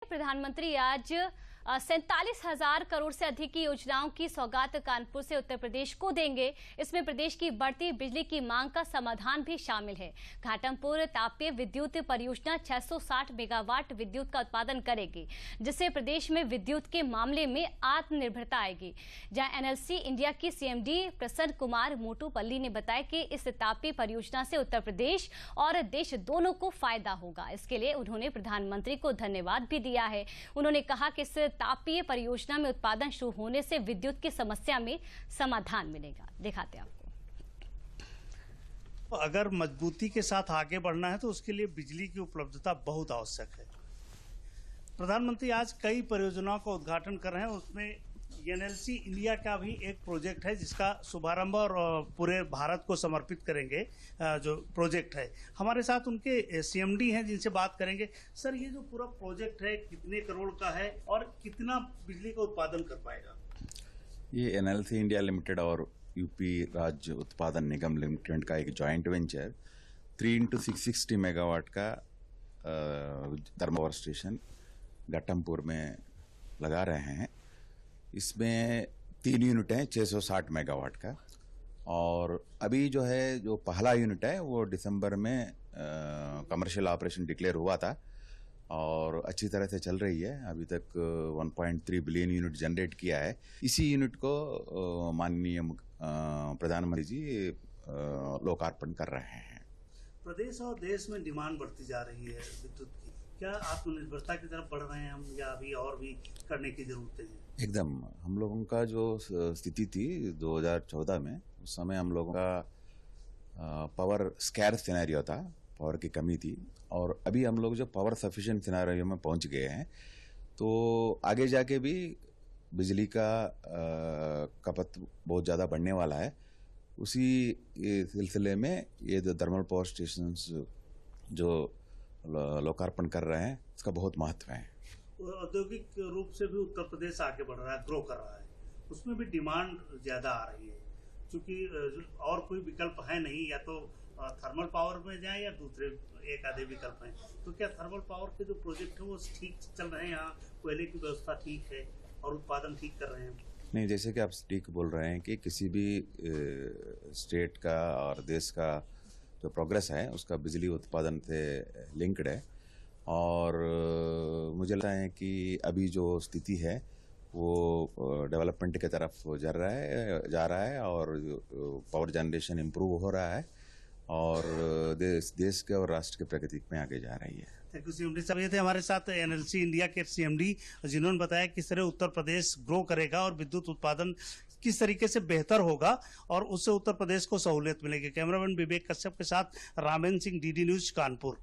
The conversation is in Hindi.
प्रधानमंत्री आज 47,000 करोड़ से अधिक की योजनाओं की सौगात कानपुर से उत्तर प्रदेश को देंगे। इसमें प्रदेश की बढ़ती बिजली की मांग का समाधान भी शामिल है। घाटमपुर तापीय विद्युत परियोजना 660 मेगावाट विद्युत का उत्पादन करेगी, जिससे प्रदेश में विद्युत के मामले में आत्मनिर्भरता आएगी। जहां एनएलसी इंडिया की सीएमडी प्रसन्न कुमार मोटूपल्ली ने बताया कि इस तापीय परियोजना से उत्तर प्रदेश और देश दोनों को फायदा होगा। इसके लिए उन्होंने प्रधानमंत्री को धन्यवाद भी दिया है। उन्होंने कहा कि इस तापीय परियोजना में उत्पादन शुरू होने से विद्युत की समस्या में समाधान मिलेगा। दिखाते हैं आपको। अगर मजबूती के साथ आगे बढ़ना है तो उसके लिए बिजली की उपलब्धता बहुत आवश्यक है। प्रधानमंत्री आज कई परियोजनाओं का उद्घाटन कर रहे हैं। उसमें एनएलसी इंडिया का भी एक प्रोजेक्ट है जिसका शुभारंभ और पूरे भारत को समर्पित करेंगे। जो प्रोजेक्ट है, हमारे साथ उनके सीएमडी हैं जिनसे बात करेंगे। सर, ये जो पूरा प्रोजेक्ट है कितने करोड़ का है और कितना बिजली का उत्पादन कर पाएगा? ये एनएलसी इंडिया लिमिटेड और यूपी राज्य उत्पादन निगम लिमिटेड का एक जॉइंट वेंचर 3x660 मेगावाट का थर्मल पावर स्टेशन घाटमपुर में लगा रहे हैं। इसमें 3 यूनिट हैं 660 मेगावाट का, और अभी जो पहला यूनिट है वो दिसंबर में कमर्शियल ऑपरेशन डिक्लेयर हुआ था और अच्छी तरह से चल रही है। अभी तक 1.3 बिलियन यूनिट जनरेट किया है। इसी यूनिट को माननीय प्रधानमंत्री जी लोकार्पण कर रहे हैं। प्रदेश और देश में डिमांड बढ़ती जा रही है विद्युत की, क्या आत्मनिर्भरता की तरफ बढ़ रहे हैं हम, या अभी और भी करने की जरूरत है? एकदम। हम लोगों का जो स्थिति थी 2014 में, उस समय हम लोगों का पावर स्कैर्स सिनेरियो था, पावर की कमी थी, और अभी हम लोग जो पावर सफिशिएंट सिनेरियो में पहुंच गए हैं। तो आगे जाके भी बिजली का खपत बहुत ज़्यादा बढ़ने वाला है। उसी सिलसिले में ये जो थर्मल पावर स्टेशन जो लोकार्पण कर रहे हैं, इसका बहुत महत्व है। औद्योगिक रूप से भी उत्तर प्रदेश आगे बढ़ रहा है, ग्रो कर रहा है, उसमें भी डिमांड ज्यादा आ रही है, क्योंकि और कोई विकल्प है नहीं। या तो थर्मल पावर में जाए या दूसरे एक आधे विकल्प हैं। तो क्या थर्मल पावर के जो प्रोजेक्ट है वो ठीक चल रहे हैं? यहाँ कोयले की व्यवस्था ठीक है और उत्पादन ठीक कर रहे हैं? नहीं, जैसे कि आप ठीक बोल रहे हैं कि किसी भी स्टेट का और देश का जो प्रोग्रेस है उसका बिजली उत्पादन से लिंक्ड है। और मुझे लगता है कि अभी जो स्थिति है वो डेवलपमेंट की तरफ जा रहा है और पावर जनरेशन इम्प्रूव हो रहा है और देश के और राष्ट्र के प्रगति में आगे जा रही है। थैंक यू सीएमडी साहब। ये थे हमारे साथ एनएलसी इंडिया के सीएमडी, जिन्होंने बताया किस तरह उत्तर प्रदेश ग्रो करेगा और विद्युत उत्पादन किस तरीके से बेहतर होगा और उससे उत्तर प्रदेश को सहूलियत मिलेगी। कैमरामैन विवेक कश्यप के साथ ramen Singh, DD news, Kanpur.